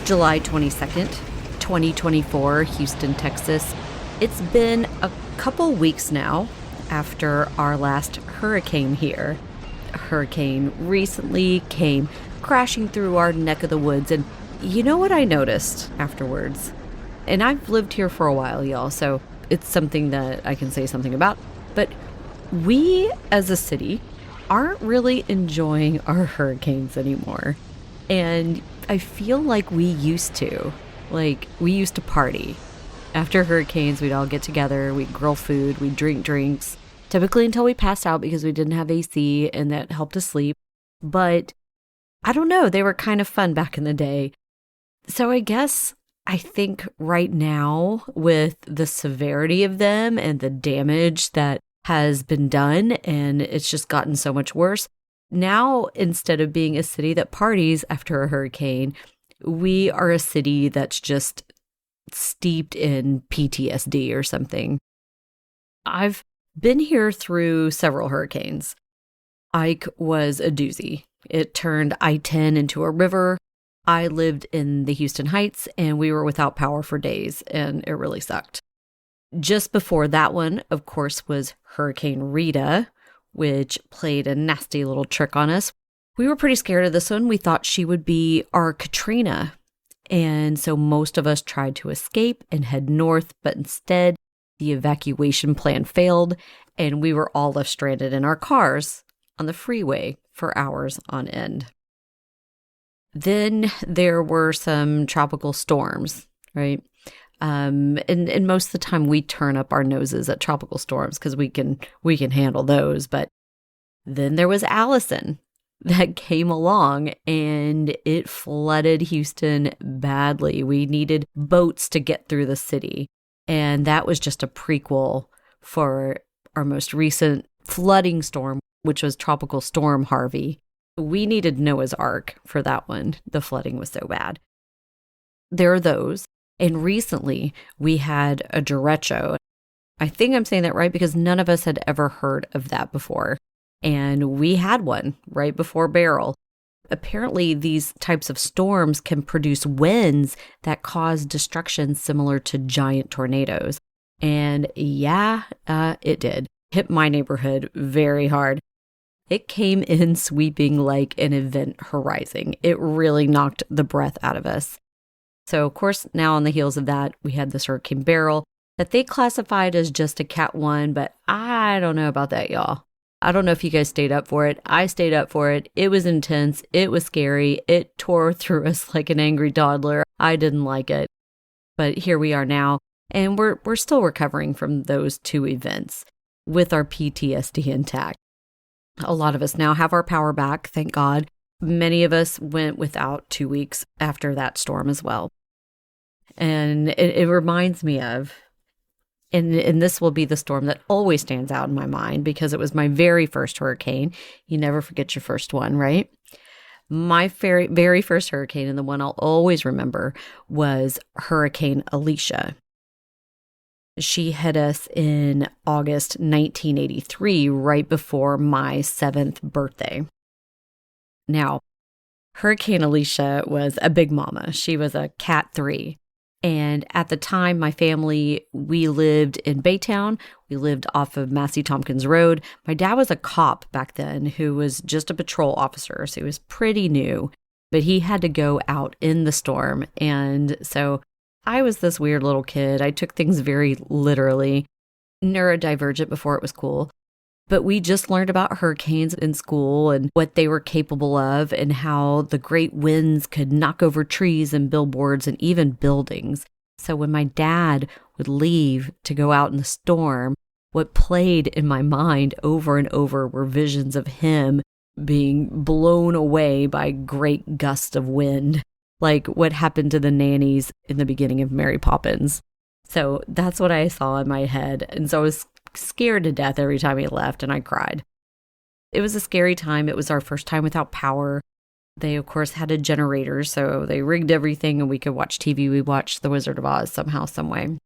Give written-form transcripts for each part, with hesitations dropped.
July 22nd, 2024, Houston, Texas. It's been a couple weeks now after our last hurricane here. A hurricane recently came crashing through our neck of the woods, and you know what I noticed afterwards? And I've lived here for a while, y'all, so it's something that I can say something about. But we, as a city, aren't really enjoying our hurricanes anymore. And I feel like we used to. Like, we used to party. After hurricanes, we'd all get together, we'd grill food, we'd drink drinks, typically until we passed out because we didn't have AC and that helped us sleep. But I don't know, they were kind of fun back in the day. So I think right now, with the severity of them and the damage that has been done, and it's just gotten so much worse, now, instead of being a city that parties after a hurricane, we are a city that's just steeped in PTSD or something. I've been here through several hurricanes. Ike was a doozy. It turned I-10 into a river. I lived in the Houston Heights, and we were without power for days, and it really sucked. Just before that one, of course, was Hurricane Rita, which played a nasty little trick on us. We were pretty scared of this one. We thought she would be our Katrina. And so most of us tried to escape and head north, but instead the evacuation plan failed, and we were all left stranded in our cars on the freeway for hours on end. Then there were some tropical storms, right? And most of the time we turn up our noses at tropical storms because we can handle those. But then there was Allison that came along, and it flooded Houston badly. We needed boats to get through the city. And that was just a prequel for our most recent flooding storm, which was Tropical Storm Harvey. We needed Noah's Ark for that one. The flooding was so bad. There are those. And recently, we had a derecho. I think I'm saying that right because none of us had ever heard of that before. And we had one right before Beryl. Apparently, these types of storms can produce winds that cause destruction similar to giant tornadoes. And it did. Hit my neighborhood very hard. It came in sweeping like an event horizon. It really knocked the breath out of us. So, of course, now on the heels of that, we had this Hurricane Beryl that they classified as just a Cat 1, but I don't know about that, y'all. I don't know if you guys stayed up for it. I stayed up for it. It was intense. It was scary. It tore through us like an angry toddler. I didn't like it. But here we are now, and we're still recovering from those two events with our PTSD intact. A lot of us now have our power back, thank God. Many of us went without 2 weeks after that storm as well. And it reminds me of, and this will be the storm that always stands out in my mind because it was my very first hurricane. You never forget your first one, right? My very, very first hurricane, and the one I'll always remember, was Hurricane Alicia. She hit us in August 1983, right before my 7th birthday. Now, Hurricane Alicia was a big mama. She was a Cat 3. And at the time, my family, we lived in Baytown. We lived off of Massey Tompkins Road. My dad was a cop back then who was just a patrol officer, so he was pretty new. But he had to go out in the storm. And so I was this weird little kid. I took things very literally, neurodivergent before it was cool. But we just learned about hurricanes in school and what they were capable of and how the great winds could knock over trees and billboards and even buildings. So when my dad would leave to go out in the storm, what played in my mind over and over were visions of him being blown away by great gusts of wind, like what happened to the nannies in the beginning of Mary Poppins. So that's what I saw in my head. And so I was scared to death every time he left, and I cried. It was a scary time. It was our first time without power. They, of course, had a generator, so they rigged everything and we could watch TV. We watched The Wizard of Oz somehow, some way.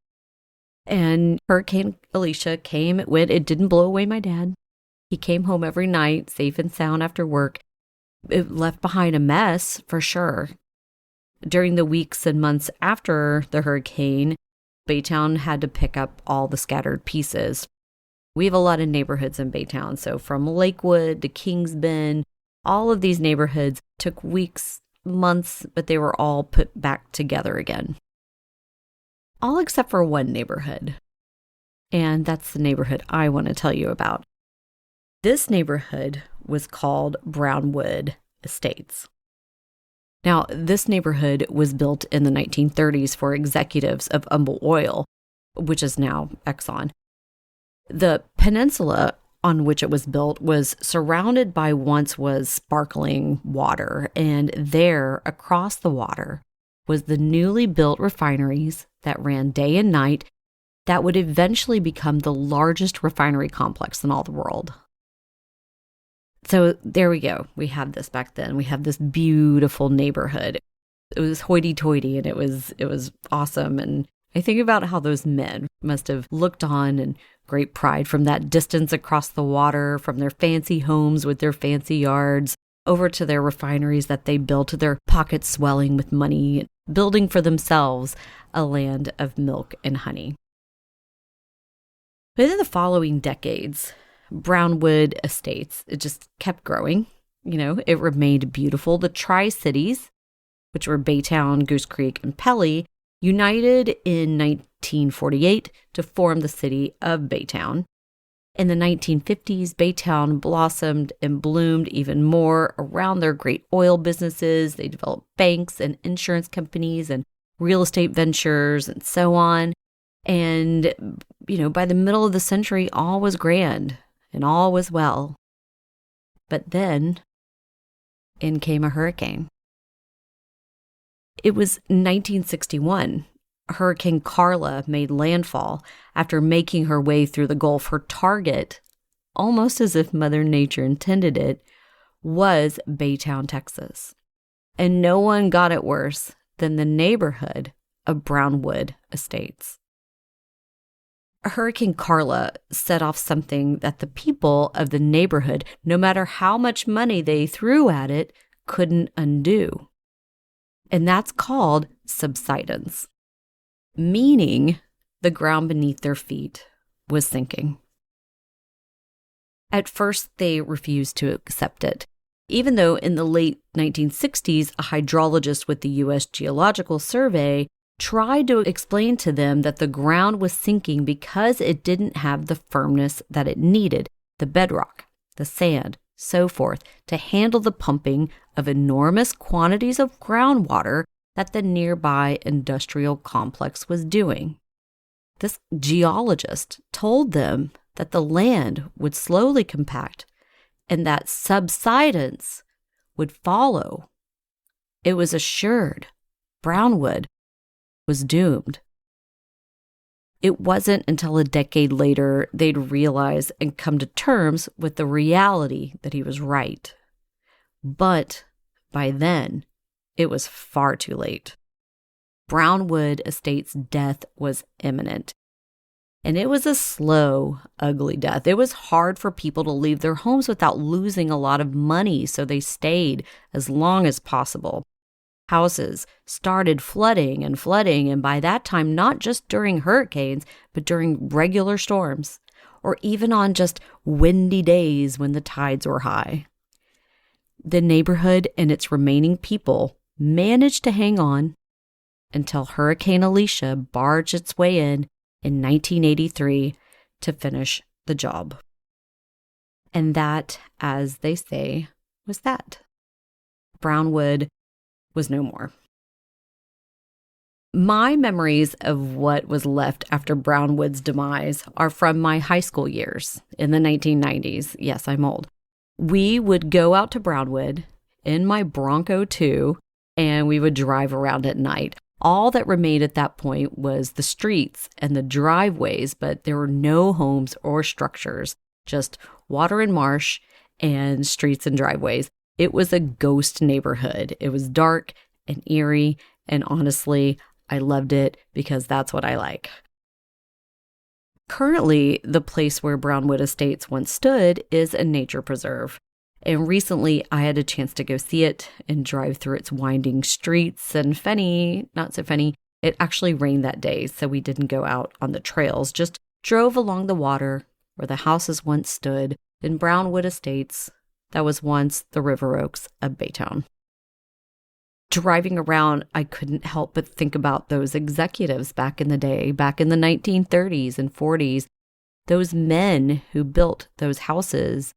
And Hurricane Alicia came, it went, it didn't blow away my dad. He came home every night, safe and sound after work. It left behind a mess, for sure. During the weeks and months after the hurricane, Baytown had to pick up all the scattered pieces. We have a lot of neighborhoods in Baytown, so from Lakewood to Kings Bend, all of these neighborhoods took weeks, months, but they were all put back together again. All except for one neighborhood. And that's the neighborhood I want to tell you about. This neighborhood was called Brownwood Estates. Now, this neighborhood was built in the 1930s for executives of Humble Oil, which is now Exxon. The peninsula on which it was built was surrounded by once was sparkling water, and there, across the water, was the newly built refineries that ran day and night that would eventually become the largest refinery complex in all the world. So there we go. We had this back then. We have this beautiful neighborhood. It was hoity-toity and it was awesome. And I think about how those men must have looked on in great pride from that distance across the water, from their fancy homes with their fancy yards, over to their refineries that they built, their pockets swelling with money, building for themselves a land of milk and honey. But in the following decades, Brownwood Estates, it just kept growing. It remained beautiful. The Tri-Cities, which were Baytown, Goose Creek, and Pelly, united in 1948 to form the city of Baytown. In the 1950s, Baytown blossomed and bloomed even more around their great oil businesses. They developed banks and insurance companies and real estate ventures and so on. And, by the middle of the century, all was grand and all was well. But then in came a hurricane. It was 1961. Hurricane Carla made landfall after making her way through the Gulf. Her target, almost as if Mother Nature intended it, was Baytown, Texas. And no one got it worse than the neighborhood of Brownwood Estates. Hurricane Carla set off something that the people of the neighborhood, no matter how much money they threw at it, couldn't undo. And that's called subsidence, meaning the ground beneath their feet was sinking. At first, they refused to accept it, even though in the late 1960s, a hydrologist with the U.S. Geological Survey tried to explain to them that the ground was sinking because it didn't have the firmness that it needed, the bedrock, the sand, so forth, to handle the pumping of enormous quantities of groundwater that the nearby industrial complex was doing. This geologist told them that the land would slowly compact and that subsidence would follow. It was assured Brownwood was doomed. It wasn't until a decade later they'd realize and come to terms with the reality that he was right. But by then, it was far too late. Brownwood Estates' death was imminent. And it was a slow, ugly death. It was hard for people to leave their homes without losing a lot of money, so they stayed as long as possible. Houses started flooding, and by that time, not just during hurricanes, but during regular storms, or even on just windy days when the tides were high. The neighborhood and its remaining people managed to hang on until Hurricane Alicia barged its way in 1983 to finish the job. And that, as they say, was that. Brownwood was no more. My memories of what was left after Brownwood's demise are from my high school years in the 1990s. Yes, I'm old. We would go out to Brownwood in my Bronco 2, and we would drive around at night. All that remained at that point was the streets and the driveways, but there were no homes or structures, just water and marsh and streets and driveways. It was a ghost neighborhood. It was dark and eerie, and honestly, I loved it because that's what I like. Currently, the place where Brownwood Estates once stood is a nature preserve, And recently I had a chance to go see it and drive through its winding streets. And funny, not so funny, it actually rained that day, so we didn't go out on the trails, just drove along the water where the houses once stood in Brownwood Estates that was once the River Oaks of Baytown. Driving around, I couldn't help but think about those executives back in the day, back in the 1930s and 40s, those men who built those houses,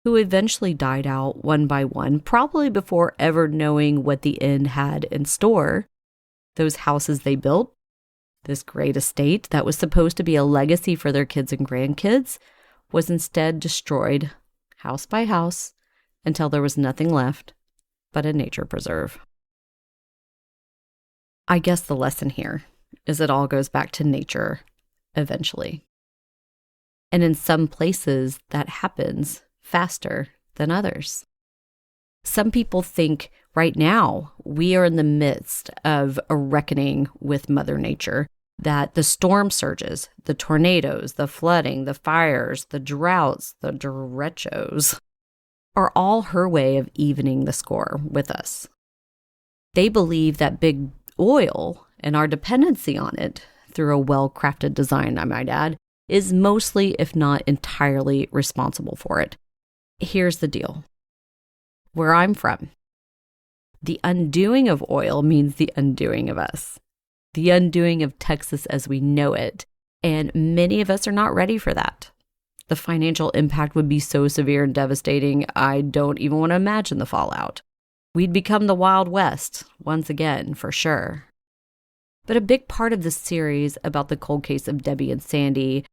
who eventually died out one by one, probably before ever knowing what the end had in store. Those houses they built, this great estate that was supposed to be a legacy for their kids and grandkids, was instead destroyed house by house until there was nothing left but a nature preserve. I guess the lesson here is it all goes back to nature eventually. And in some places that happens faster than others. Some people think right now we are in the midst of a reckoning with Mother Nature, that the storm surges, the tornadoes, the flooding, the fires, the droughts, the derechos are all her way of evening the score with us. They believe that big oil and our dependency on it through a well-crafted design, I might add, is mostly, if not entirely, responsible for it. Here's the deal. Where I'm from, the undoing of oil means the undoing of us, the undoing of Texas as we know it, and many of us are not ready for that. The financial impact would be so severe and devastating, I don't even want to imagine the fallout. We'd become the Wild West, once again, for sure. But a big part of this series about the cold case of Debbie and Sandy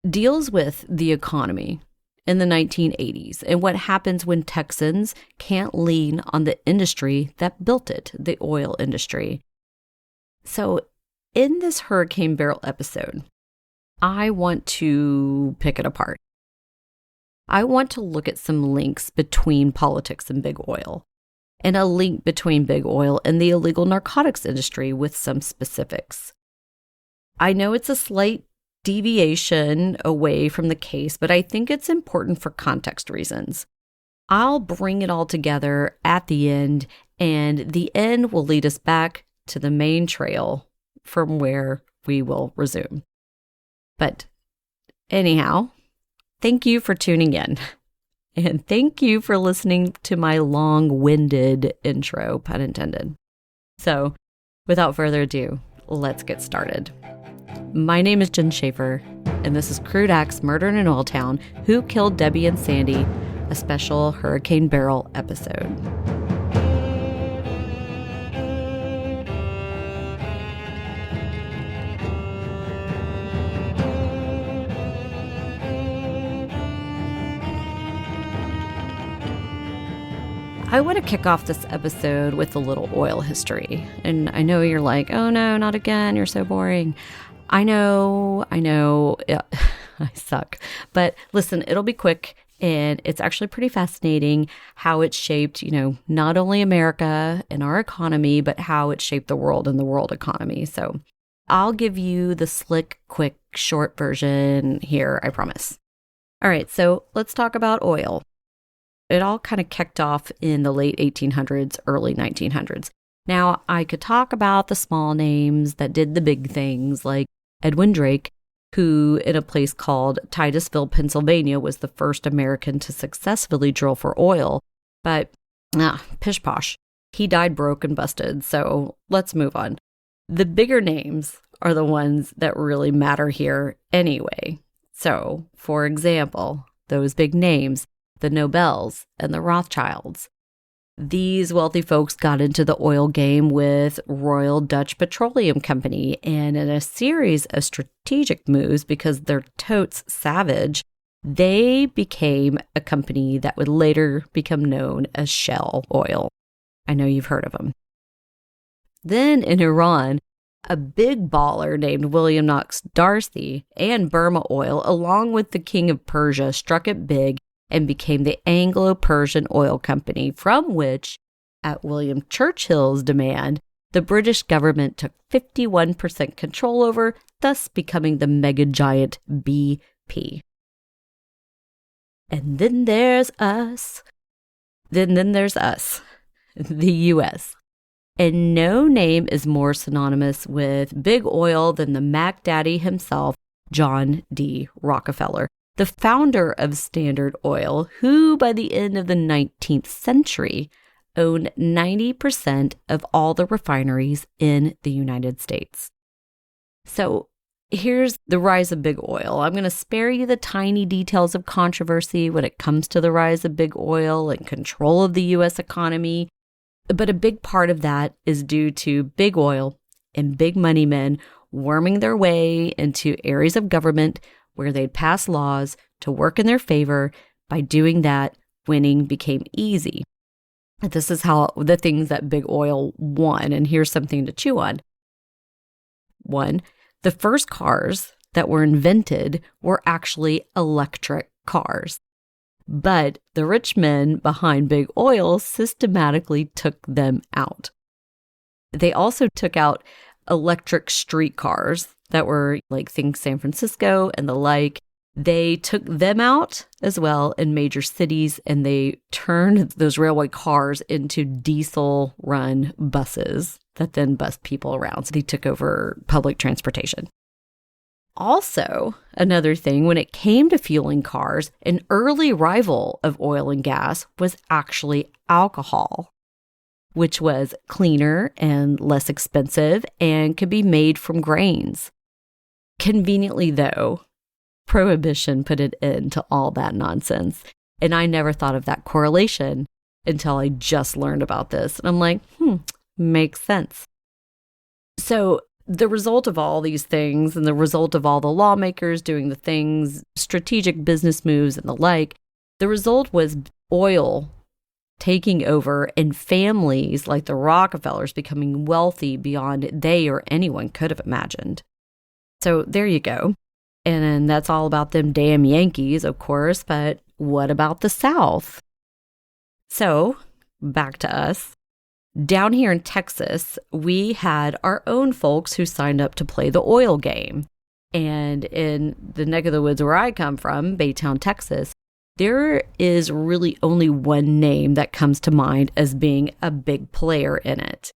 deals with the economy in the 1980s and what happens when Texans can't lean on the industry that built it, the oil industry. So in this Hurricane Beryl episode, I want to pick it apart. I want to look at some links between politics and big oil, and a link between big oil and the illegal narcotics industry with some specifics. I know it's a slight deviation away from the case, but I think it's important for context reasons. I'll bring it all together at the end, and the end will lead us back to the main trail from where we will resume. But anyhow, thank you for tuning in. And thank you for listening to my long-winded intro, pun intended. So, without further ado, let's get started. My name is Jen Schaefer, and this is Crude Acts, Murder in an Oil Town, Who Killed Debbie and Sandy, a special Hurricane Beryl episode. I want to kick off this episode with a little oil history. And I know you're like, oh no, not again. You're so boring. I know. Yeah, I suck. But listen, it'll be quick. And it's actually pretty fascinating how it shaped, not only America and our economy, but how it shaped the world and the world economy. So I'll give you the slick, quick, short version here, I promise. All right, so let's talk about oil. It all kind of kicked off in the late 1800s, early 1900s. Now, I could talk about the small names that did the big things, like Edwin Drake, who in a place called Titusville, Pennsylvania, was the first American to successfully drill for oil. But, pish posh, he died broke and busted, so let's move on. The bigger names are the ones that really matter here anyway. So, for example, those big names, the Nobels and the Rothschilds. These wealthy folks got into the oil game with Royal Dutch Petroleum Company, and in a series of strategic moves, because they're totes savage, they became a company that would later become known as Shell Oil. I know you've heard of them. Then in Iran, a big baller named William Knox D'Arcy and Burma Oil, along with the King of Persia, struck it big and became the Anglo-Persian Oil Company, from which, at William Churchill's demand, the British government took 51% control over, thus becoming the mega giant BP. And then there's us. Then there's us, the U.S. And no name is more synonymous with big oil than the Mac Daddy himself, John D. Rockefeller, the founder of Standard Oil, who by the end of the 19th century owned 90% of all the refineries in the United States. So here's the rise of big oil. I'm going to spare you the tiny details of controversy when it comes to the rise of big oil and control of the U.S. economy. But a big part of that is due to big oil and big money men worming their way into areas of government where they'd pass laws to work in their favor. By doing that, winning became easy. This is how the things that big oil won. And here's something to chew on. 1, the first cars that were invented were actually electric cars. But the rich men behind big oil systematically took them out. They also took out electric streetcars that were like, think San Francisco and the like. They took them out as well in major cities, and they turned those railway cars into diesel-run buses that then bussed people around. So they took over public transportation. Also, another thing, when it came to fueling cars, an early rival of oil and gas was actually alcohol, which was cleaner and less expensive and could be made from grains. Conveniently, though, Prohibition put an end to all that nonsense. And I never thought of that correlation until I just learned about this. And I'm like, makes sense. So the result of all these things and the result of all the lawmakers doing the things, strategic business moves and the like, the result was oil taking over and families like the Rockefellers becoming wealthy beyond they or anyone could have imagined. So there you go. And that's all about them damn Yankees, of course, but what about the South? So back to us. Down here in Texas, we had our own folks who signed up to play the oil game. And in the neck of the woods where I come from, Baytown, Texas, there is really only one name that comes to mind as being a big player in it.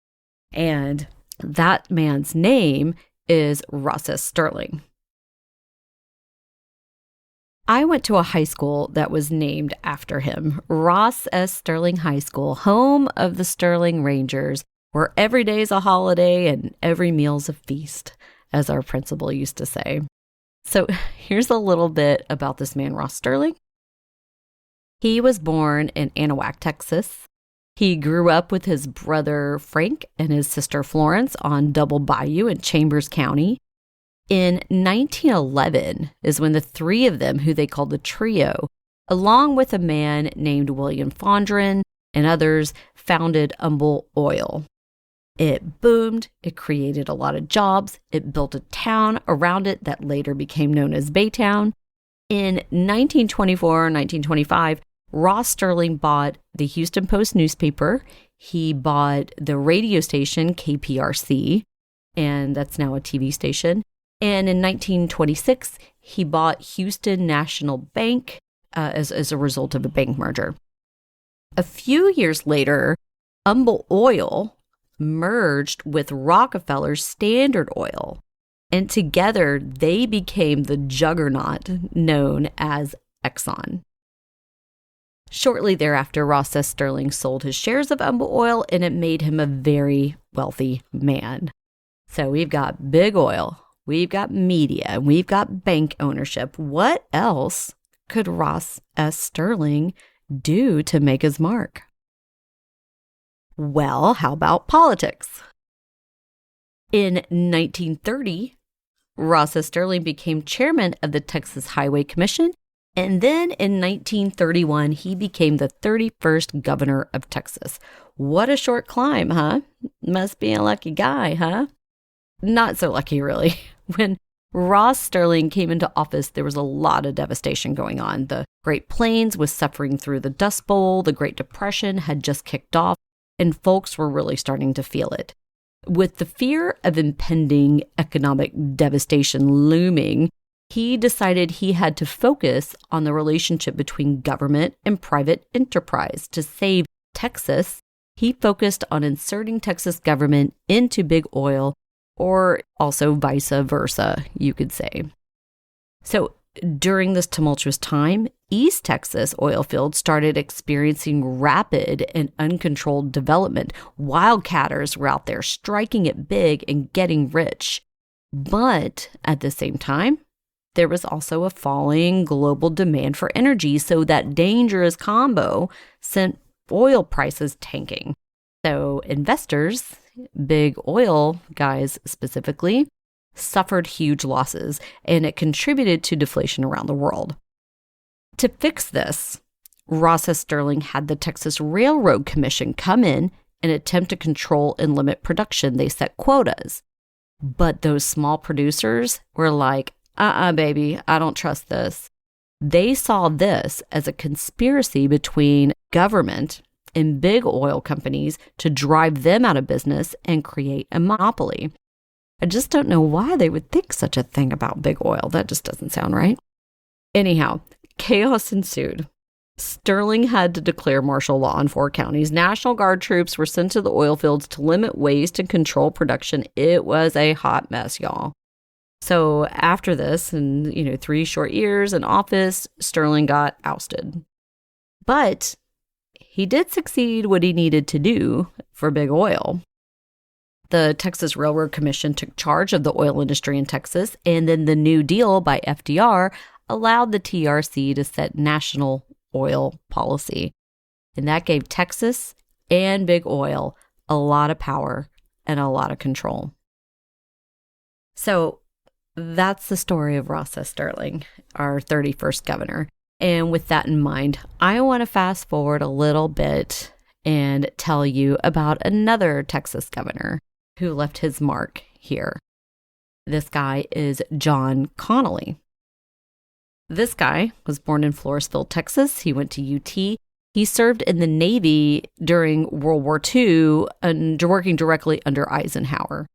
And that man's name is Ross S. Sterling. I went to a high school that was named after him, Ross S. Sterling High School, home of the Sterling Rangers, where every day is a holiday and every meal's a feast, as our principal used to say. So here's a little bit about this man, Ross Sterling. He was born in Anahuac, Texas. He grew up with his brother Frank and his sister Florence on Double Bayou in Chambers County. In 1911 is when the three of them, who they called the trio, along with a man named William Fondren and others, founded Humble Oil. It boomed, it created a lot of jobs, it built a town around it that later became known as Baytown. In 1924 and 1925, Ross Sterling bought the Houston Post newspaper. He bought the radio station KPRC, and that's now a TV station. And in 1926, he bought Houston National Bank as a result of a bank merger. A few years later, Humble Oil merged with Rockefeller's Standard Oil, and together they became the juggernaut known as Exxon. Shortly thereafter, Ross S. Sterling sold his shares of Humble Oil, and it made him a very wealthy man. So we've got big oil, we've got media, and we've got bank ownership. What else could Ross S. Sterling do to make his mark? Well, how about politics? In 1930, Ross S. Sterling became chairman of the Texas Highway Commission, and then in 1931, he became the 31st governor of Texas. What a short climb, huh? Must be a lucky guy, huh? Not so lucky, really. When Ross Sterling came into office, there was a lot of devastation going on. The Great Plains was suffering through the Dust Bowl. The Great Depression had just kicked off, and folks were really starting to feel it. With the fear of impending economic devastation looming, he decided he had to focus on the relationship between government and private enterprise. To save Texas, he focused on inserting Texas government into big oil, or also vice versa, you could say. So during this tumultuous time, East Texas oil fields started experiencing rapid and uncontrolled development. Wildcatters were out there striking it big and getting rich. But at the same time, there was also a falling global demand for energy, so that dangerous combo sent oil prices tanking. So investors, big oil guys specifically, suffered huge losses, and it contributed to deflation around the world. To fix this, Ross S. Sterling had the Texas Railroad Commission come in and attempt to control and limit production. They set quotas. But those small producers were like, baby, I don't trust this. They saw this as a conspiracy between government and big oil companies to drive them out of business and create a monopoly. I just don't know why they would think such a thing about big oil. That just doesn't sound right. Anyhow, chaos ensued. Sterling had to declare martial law in 4 counties. National Guard troops were sent to the oil fields to limit waste and control production. It was a hot mess, y'all. So after this, in 3 short years in office, Sterling got ousted. But he did succeed what he needed to do for big oil. The Texas Railroad Commission took charge of the oil industry in Texas, and then the New Deal by FDR allowed the TRC to set national oil policy. And that gave Texas and big oil a lot of power and a lot of control. So that's the story of Ross S. Sterling, our 31st governor. And with that in mind, I want to fast forward a little bit and tell you about another Texas governor who left his mark here. This guy is John Connally. This guy was born in Floresville, Texas. He went to UT. He served in the Navy during World War II and working directly under Eisenhower.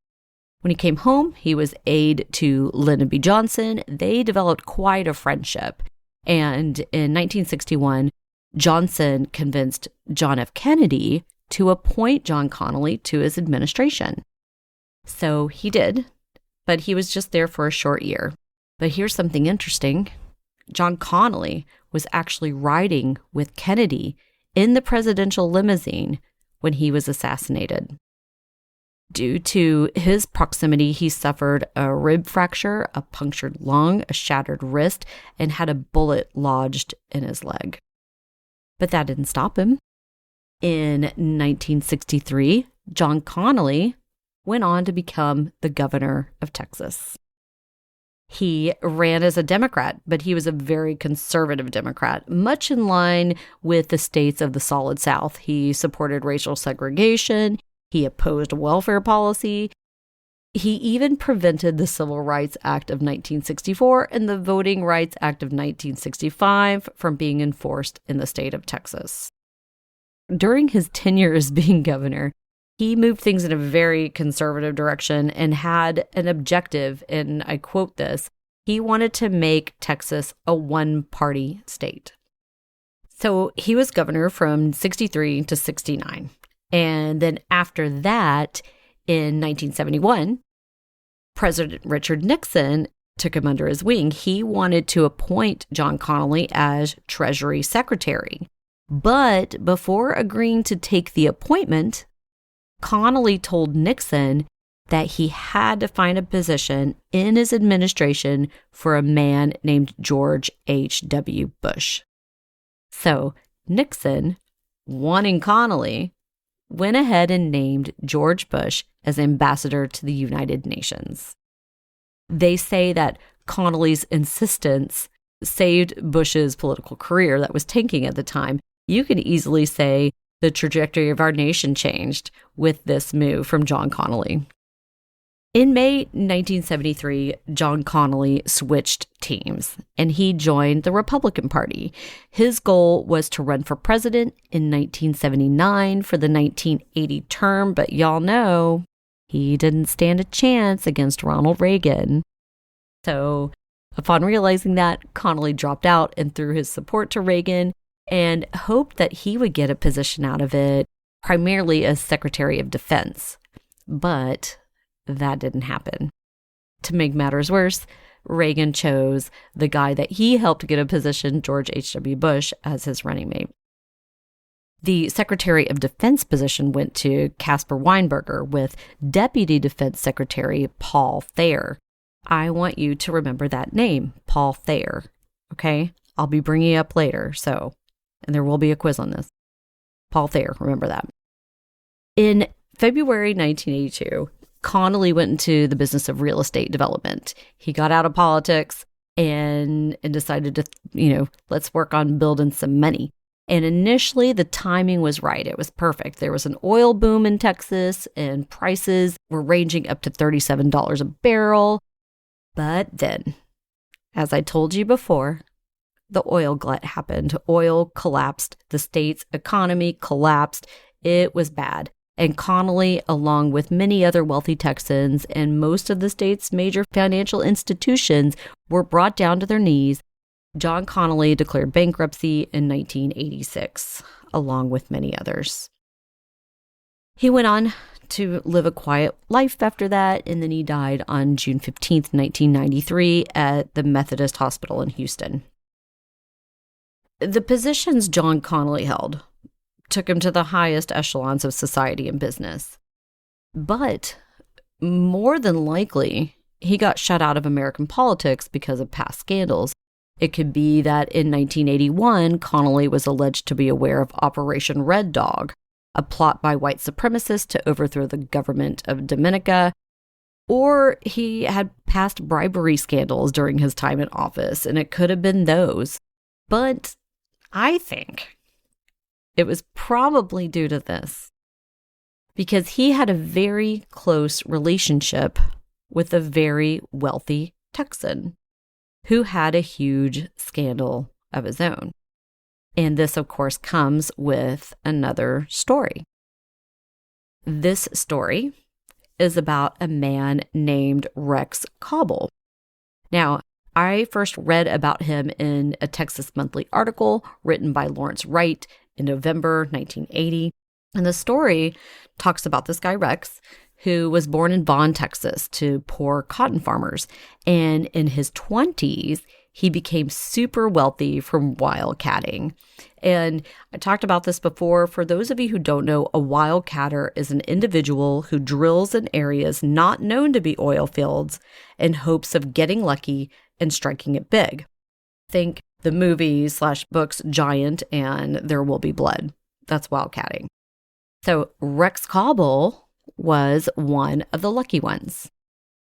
When he came home, he was aide to Lyndon B. Johnson. They developed quite a friendship. And in 1961, Johnson convinced John F. Kennedy to appoint John Connally to his administration. So he did, but he was just there for a short year. But here's something interesting. John Connally was actually riding with Kennedy in the presidential limousine when he was assassinated. Due to his proximity, he suffered a rib fracture, a punctured lung, a shattered wrist, and had a bullet lodged in his leg. But that didn't stop him. In 1963, John Connally went on to become the governor of Texas. He ran as a Democrat, but he was a very conservative Democrat, much in line with the states of the Solid South. He supported racial segregation. He opposed welfare policy. He even prevented the Civil Rights Act of 1964 and the Voting Rights Act of 1965 from being enforced in the state of Texas. During his tenure as being governor, he moved things in a very conservative direction and had an objective, and I quote this, he wanted to make Texas a one-party state. So he was governor from 63 to 69. And then after that, in 1971, President Richard Nixon took him under his wing. He wanted to appoint John Connally as Treasury Secretary. But before agreeing to take the appointment, Connally told Nixon that he had to find a position in his administration for a man named George H.W. Bush. So Nixon, wanting Connally, went ahead and named George Bush as ambassador to the United Nations. They say that Connally's insistence saved Bush's political career that was tanking at the time. You can easily say the trajectory of our nation changed with this move from John Connally. In May 1973, John Connally switched teams and he joined the Republican Party. His goal was to run for president in 1979 for the 1980 term, but y'all know he didn't stand a chance against Ronald Reagan. So Upon realizing that, Connally dropped out and threw his support to Reagan and hoped that he would get a position out of it, primarily as Secretary of Defense. But that didn't happen. To make matters worse, Reagan chose the guy that he helped get a position, George H.W. Bush, as his running mate. The Secretary of Defense position went to Caspar Weinberger with Deputy Defense Secretary Paul Thayer. I want you to remember that name, Paul Thayer, okay? I'll be bringing it up later, and there will be a quiz on this. Paul Thayer, remember that. In February 1982, Connally went into the business of real estate development. He got out of politics and decided to, let's work on building some money. And initially, the timing was right. It was perfect. There was an oil boom in Texas, and prices were ranging up to $37 a barrel. But then, as I told you before, the oil glut happened. Oil collapsed. The state's economy collapsed. It was bad. And Connally, along with many other wealthy Texans and most of the state's major financial institutions, were brought down to their knees. John Connally declared bankruptcy in 1986, along with many others. He went on to live a quiet life after that, and then he died on June 15th, 1993, at the Methodist Hospital in Houston. The positions John Connally held took him to the highest echelons of society and business. But more than likely, he got shut out of American politics because of past scandals. It could be that in 1981, Connally was alleged to be aware of Operation Red Dog, a plot by white supremacists to overthrow the government of Dominica, or he had past bribery scandals during his time in office, and it could have been those. But I think it was probably due to this, because he had a very close relationship with a very wealthy Texan who had a huge scandal of his own. And this, of course, comes with another story. This story is about a man named Rex Cobble. Now, I first read about him in a Texas Monthly article written by Lawrence Wright in November 1980. And the story talks about this guy, Rex, who was born in Vaughn, Texas, to poor cotton farmers. And in his 20s, he became super wealthy from wildcatting. And I talked about this before. For those of you who don't know, a wildcatter is an individual who drills in areas not known to be oil fields in hopes of getting lucky and striking it big. Think the movie/books Giant and There Will Be Blood. That's wildcatting. So Rex Cobble was one of the lucky ones.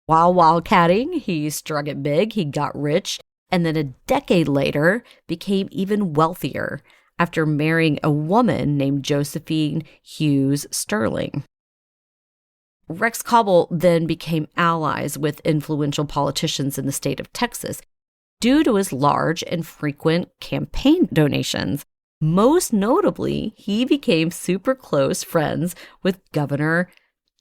While wildcatting, he struck it big, he got rich, and then a decade later became even wealthier after marrying a woman named Josephine Hughes Sterling. Rex Cobble then became allies with influential politicians in the state of Texas due to his large and frequent campaign donations. Most notably, he became super close friends with Governor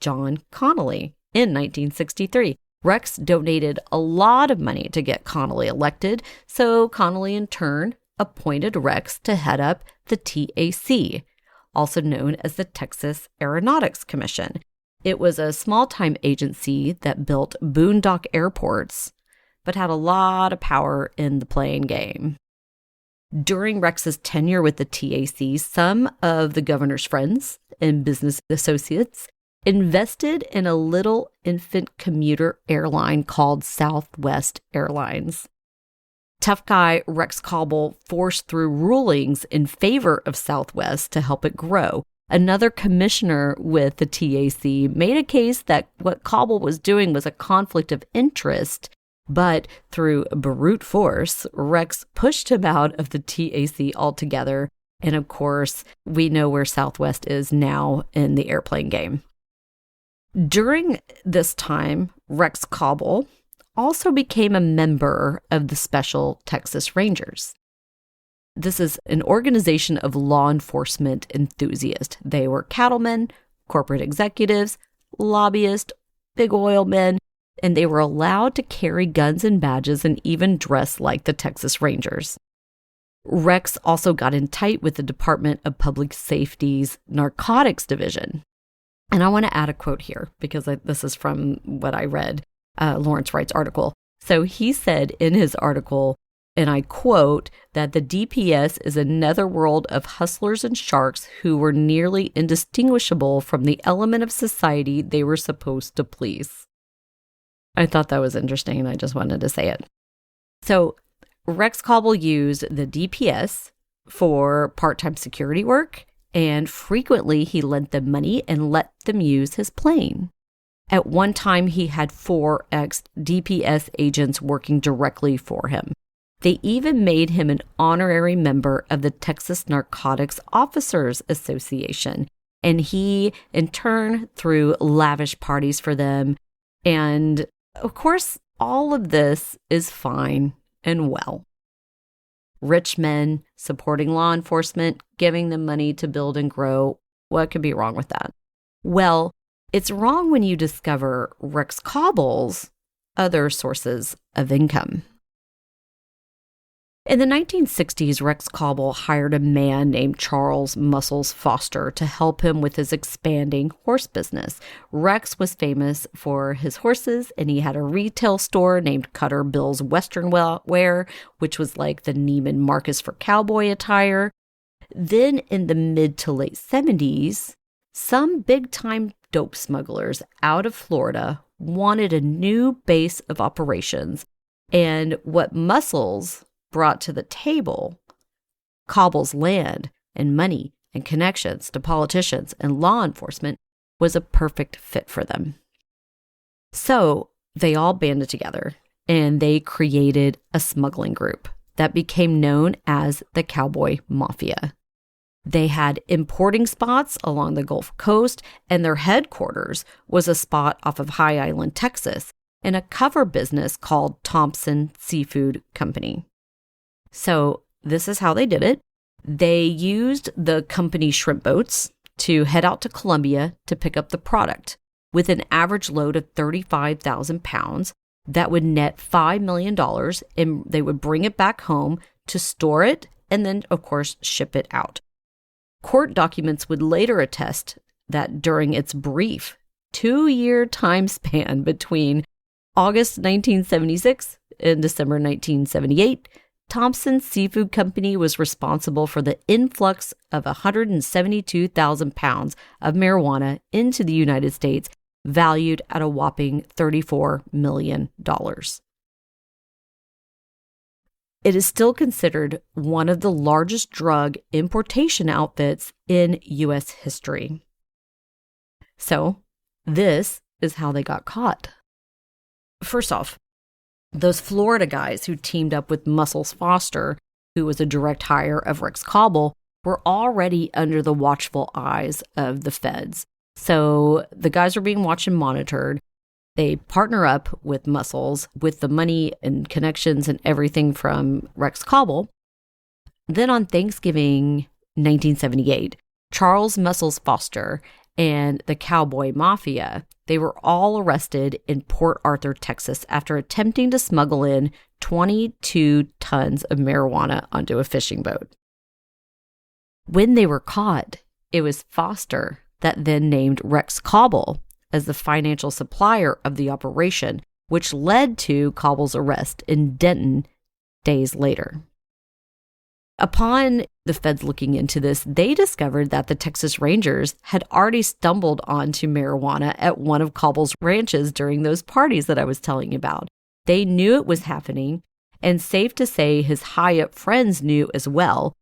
John Connally in 1963. Rex donated a lot of money to get Connally elected, so Connally in turn appointed Rex to head up the TAC, also known as the Texas Aeronautics Commission. It was a small-time agency that built boondock airports, but had a lot of power in the playing game. During Rex's tenure with the TAC, some of the governor's friends and business associates invested in a little infant commuter airline called Southwest Airlines. Tough guy Rex Cobble forced through rulings in favor of Southwest to help it grow. Another commissioner with the TAC made a case that what Cobble was doing was a conflict of interest, but through brute force, Rex pushed him out of the TAC altogether. And of course, we know where Southwest is now in the airplane game. During this time, Rex Cobble also became a member of the Special Texas Rangers. This is an organization of law enforcement enthusiasts. They were cattlemen, corporate executives, lobbyists, big oil men. and they were allowed to carry guns and badges and even dress like the Texas Rangers. Rex also got in tight with the Department of Public Safety's narcotics division. And I want to add a quote here because this is from what I read, Lawrence Wright's article. So he said in his article, and I quote, that the DPS is a netherworld of hustlers and sharks who were nearly indistinguishable from the element of society they were supposed to please. I thought that was interesting, and I just wanted to say it. So Rex Cobble used the DPS for part-time security work, and frequently he lent them money and let them use his plane. At one time, he had 4 ex-DPS agents working directly for him. They even made him an honorary member of the Texas Narcotics Officers Association, and he, in turn, threw lavish parties for them. And, of course, all of this is fine and well. Rich men supporting law enforcement, giving them money to build and grow. What could be wrong with that? Well, it's wrong when you discover Rex Cobble's other sources of income. In the 1960s, Rex Cobble hired a man named Charles Muscles Foster to help him with his expanding horse business. Rex was famous for his horses, and he had a retail store named Cutter Bill's Western Wear, which was like the Neiman Marcus for cowboy attire. Then in the mid to late 70s, some big-time dope smugglers out of Florida wanted a new base of operations, and what Muscles brought to the table, Cobble's land and money and connections to politicians and law enforcement, was a perfect fit for them. So they all banded together and they created a smuggling group that became known as the Cowboy Mafia. They had importing spots along the Gulf Coast, and their headquarters was a spot off of High Island, Texas, in a cover business called Thompson Seafood Company. So this is how they did it. They used the company shrimp boats to head out to Colombia to pick up the product. With an average load of 35,000 pounds, that would net $5 million, and they would bring it back home to store it and then, of course, ship it out. Court documents would later attest that during its brief 2-year time span between August 1976 and December 1978, Thompson Seafood Company was responsible for the influx of 172,000 pounds of marijuana into the United States, valued at a whopping $34 million. It is still considered one of the largest drug importation outfits in U.S. history. So, this is how they got caught. First off, those Florida guys who teamed up with Muscles Foster, who was a direct hire of Rex Cobble, were already under the watchful eyes of the feds. So the guys were being watched and monitored. They partner up with Muscles with the money and connections and everything from Rex Cobble. Then on Thanksgiving 1978, Charles Muscles Foster and the Cowboy Mafia, they were all arrested in Port Arthur, Texas, after attempting to smuggle in 22 tons of marijuana onto a fishing boat. When they were caught, it was Foster that then named Rex Cobble as the financial supplier of the operation, which led to Cobble's arrest in Denton days later. Upon the feds looking into this, they discovered that the Texas Rangers had already stumbled onto marijuana at one of Cobble's ranches during those parties that I was telling you about. They knew it was happening, and safe to say his high-up friends knew as well.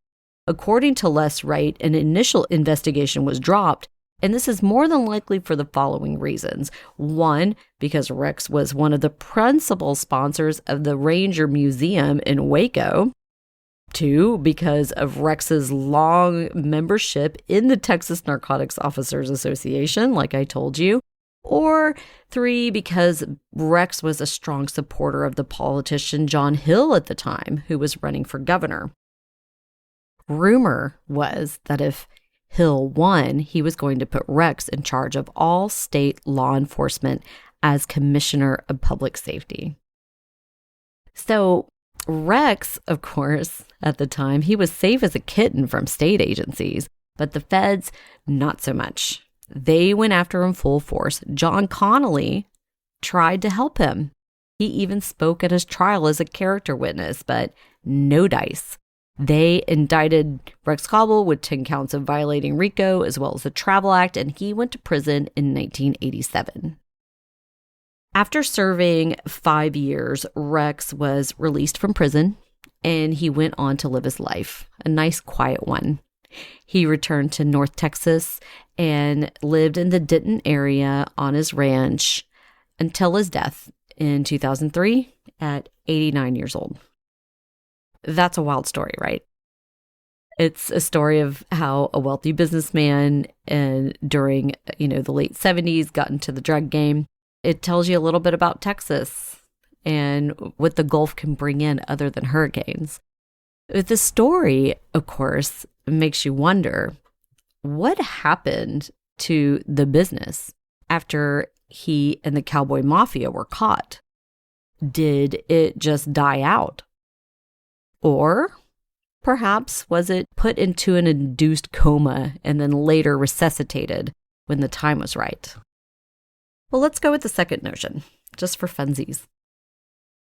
According to Les Wright, an initial investigation was dropped, and this is more than likely for the following reasons. One, because Rex was one of the principal sponsors of the Ranger Museum in Waco. 2, because of Rex's long membership in the Texas Narcotics Officers Association, like I told you. Or 3, because Rex was a strong supporter of the politician John Hill at the time, who was running for governor. Rumor was that if Hill won, he was going to put Rex in charge of all state law enforcement as Commissioner of Public Safety. So Rex, of course, at the time, he was safe as a kitten from state agencies, but the feds, not so much. They went after him full force. John Connolly tried to help him. He even spoke at his trial as a character witness, but no dice. They indicted Rex Cobble with 10 counts of violating RICO as well as the Travel Act, and he went to prison in 1987. After serving 5 years, Rex was released from prison, and he went on to live his life, a nice, quiet one. He returned to North Texas and lived in the Denton area on his ranch until his death in 2003 at 89 years old. That's a wild story, right? It's a story of how a wealthy businessman and during, the late 70s got into the drug game. It tells you a little bit about Texas and what the Gulf can bring in other than hurricanes. The story, of course, makes you wonder, what happened to the business after he and the cowboy mafia were caught? Did it just die out? Or perhaps was it put into an induced coma and then later resuscitated when the time was right? Well, let's go with the second notion, just for funsies,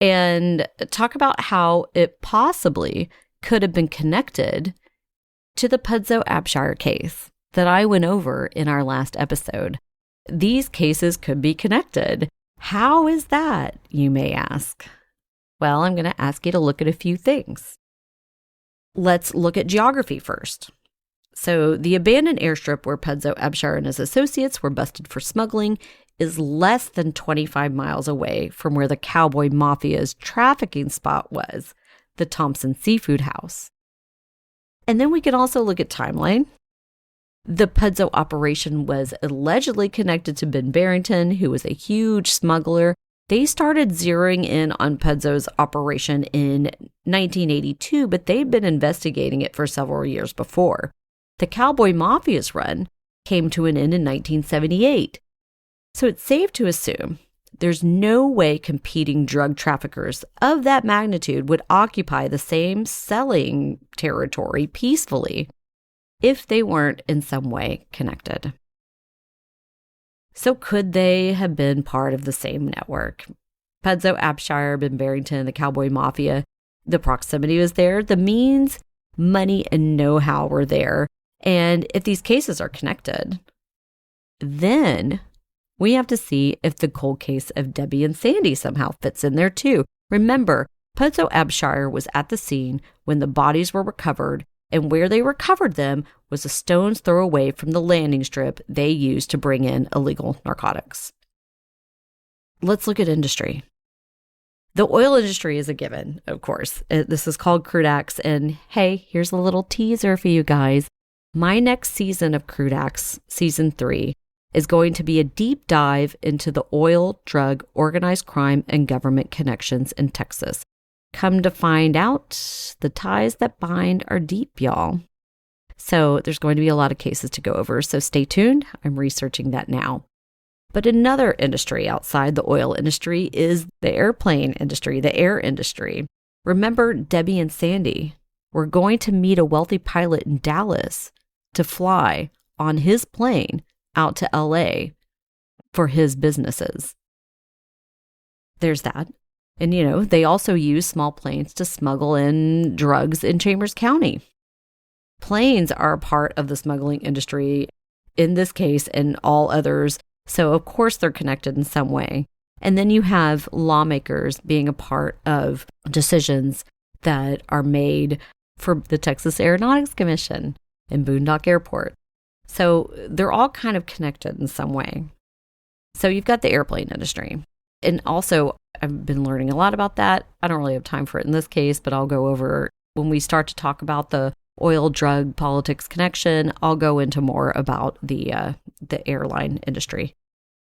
and talk about how it possibly could have been connected to the Pudzo-Abshire case that I went over in our last episode. These cases could be connected. How is that, you may ask? Well, I'm going to ask you to look at a few things. Let's look at geography first. So the abandoned airstrip where Pudzo-Abshire and his associates were busted for smuggling is less than 25 miles away from where the cowboy mafia's trafficking spot was, the Thompson Seafood House. And then we can also look at timeline. The Pudzo operation was allegedly connected to Ben Barrington, who was a huge smuggler. They started zeroing in on Pudzo's operation in 1982, but they'd been investigating it for several years before. The cowboy mafia's run came to an end in 1978. So it's safe to assume there's no way competing drug traffickers of that magnitude would occupy the same selling territory peacefully if they weren't in some way connected. So could they have been part of the same network? Pudzo-Abshire, Ben Barrington, the cowboy mafia, the proximity was there, the means, money, and know-how were there. And if these cases are connected, then we have to see if the cold case of Debbie and Sandy somehow fits in there too. Remember, Pudzo-Abshire was at the scene when the bodies were recovered, and where they recovered them was a stone's throw away from the landing strip they used to bring in illegal narcotics. Let's look at industry. The oil industry is a given, of course. This is called Crude Acts, and hey, here's a little teaser for you guys. My next season of Crude Acts, season 3, is going to be a deep dive into the oil, drug, organized crime, and government connections in Texas. Come to find out, the ties that bind are deep, y'all. So there's going to be a lot of cases to go over, so stay tuned. I'm researching that now. But another industry outside the oil industry is the airplane industry, the air industry. Remember, Debbie and Sandy were going to meet a wealthy pilot in Dallas to fly on his plane out to LA for his businesses. There's that. And, they also use small planes to smuggle in drugs in Chambers County. Planes are a part of the smuggling industry in this case and all others. So, of course, they're connected in some way. And then you have lawmakers being a part of decisions that are made for the Texas Aeronautics Commission and Boondock Airport. So they're all kind of connected in some way. So you've got the airplane industry. And also, I've been learning a lot about that. I don't really have time for it in this case, but I'll go over when we start to talk about the oil, drug, politics connection. I'll go into more about the airline industry.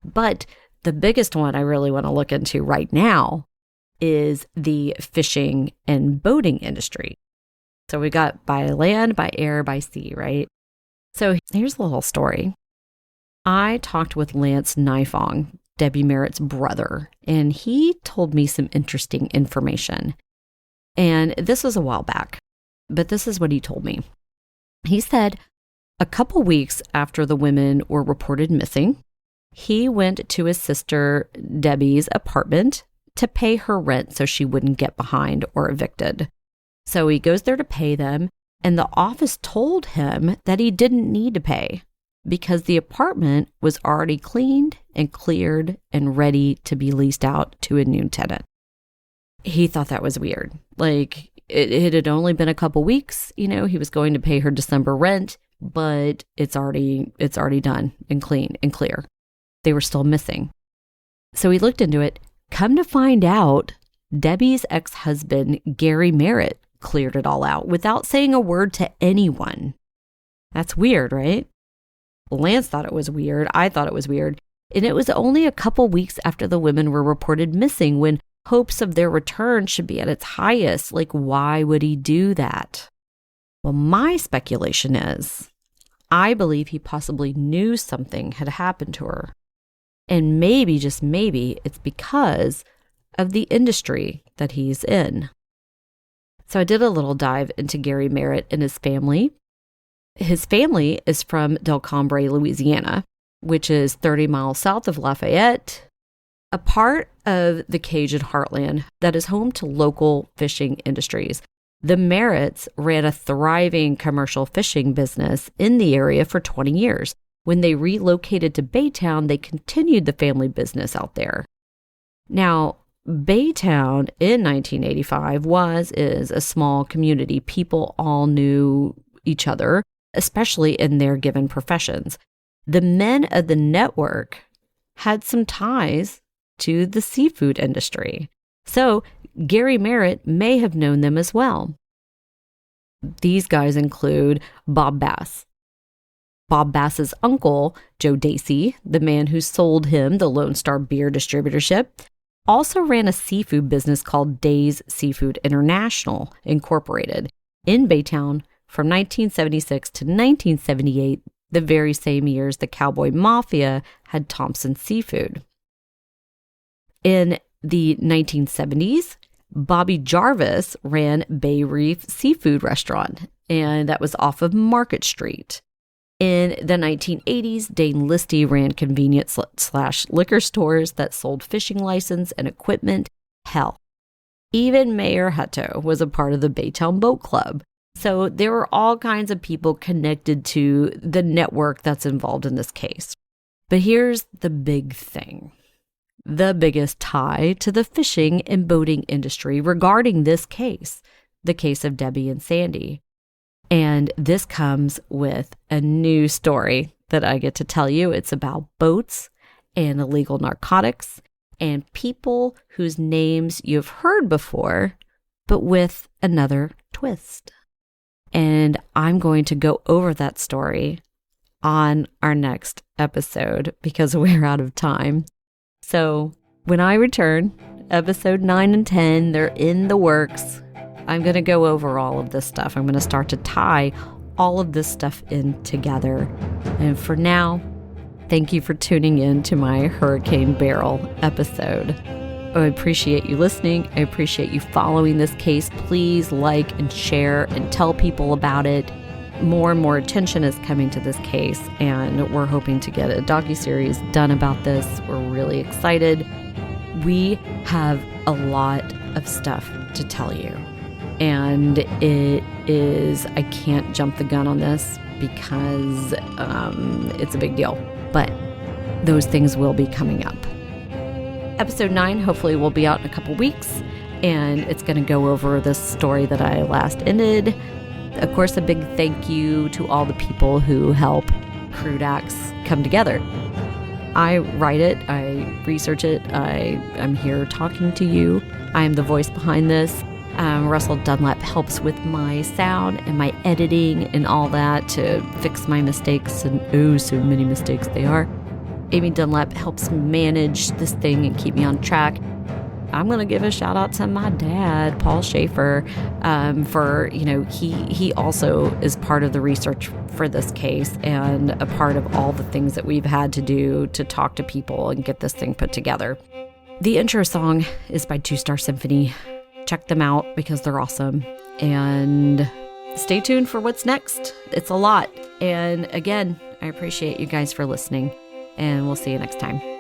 But the biggest one I really want to look into right now is the fishing and boating industry. So we got by land, by air, by sea, right? So here's the little story. I talked with Lance Nifong Debbie Merritt's brother, and he told me some interesting information. And this was a while back, but this is what he told me. He said a couple weeks after the women were reported missing, he went to his sister Debbie's apartment to pay her rent so she wouldn't get behind or evicted. So he goes there to pay them, and the office told him that he didn't need to pay because the apartment was already cleaned and cleared and ready to be leased out to a new tenant. He thought that was weird. Like, it had only been a couple weeks, he was going to pay her December rent, but it's already done and clean and clear. They were still missing. So he looked into it. Come to find out, Debbie's ex-husband, Gary Merritt, cleared it all out without saying a word to anyone. That's weird, right? Lance thought it was weird. I thought it was weird. And it was only a couple weeks after the women were reported missing when hopes of their return should be at its highest. Like, why would he do that? Well, my speculation is, I believe he possibly knew something had happened to her. And maybe, just maybe, it's because of the industry that he's in. So I did a little dive into Gary Merritt and his family. His family is from Del Cambre, Louisiana, which is 30 miles south of Lafayette, a part of the Cajun heartland that is home to local fishing industries. The Merritts ran a thriving commercial fishing business in the area for 20 years. When they relocated to Baytown, they continued the family business out there. Now, Baytown in 1985 is a small community. People all knew each other, especially in their given professions. The men of the network had some ties to the seafood industry. So Gary Merritt may have known them as well. These guys include Bob Bass. Bob Bass's uncle, Joe Dacey, the man who sold him the Lone Star beer distributorship, also ran a seafood business called Days Seafood International, Incorporated, in Baytown from 1976 to 1978, the very same years the Cowboy Mafia had Thompson Seafood. In the 1970s, Bobby Jarvis ran Bay Reef Seafood Restaurant, and that was off of Market Street. In the 1980s, Dane Listy ran convenience/liquor stores that sold fishing license and equipment. Hell, even Mayor Hutto was a part of the Baytown Boat Club. So there were all kinds of people connected to the network that's involved in this case. But here's the big thing. The biggest tie to the fishing and boating industry regarding this case, the case of Debbie and Sandy. And this comes with a new story that I get to tell you. It's about boats and illegal narcotics and people whose names you've heard before, but with another twist. And I'm going to go over that story on our next episode because we're out of time. So when I return, episode 9 and 10, they're in the works. I'm going to go over all of this stuff. I'm going to start to tie all of this stuff in together. And for now, thank you for tuning in to my Hurricane Beryl episode. I appreciate you listening. I appreciate you following this case. Please like and share and tell people about it. More and more attention is coming to this case, and we're hoping to get a docuseries done about this. We're really excited. We have a lot of stuff to tell you. And it is, I can't jump the gun on this because it's a big deal. But those things will be coming up. Episode 9 hopefully will be out in a couple weeks. And it's going to go over this story that I last ended. Of course, a big thank you to all the people who help Crude Acts come together. I write it. I research it. I'm here talking to you. I am the voice behind this. Russell Dunlap helps with my sound and my editing and all that to fix my mistakes, and oh, so many mistakes they are. Amy Dunlap helps manage this thing and keep me on track. I'm going to give a shout out to my dad, Paul Schaefer, for, he also is part of the research for this case and a part of all the things that we've had to do to talk to people and get this thing put together. The intro song is by Two Star Symphony. Check them out because they're awesome. And stay tuned for what's next. It's a lot. And again, I appreciate you guys for listening, and we'll see you next time.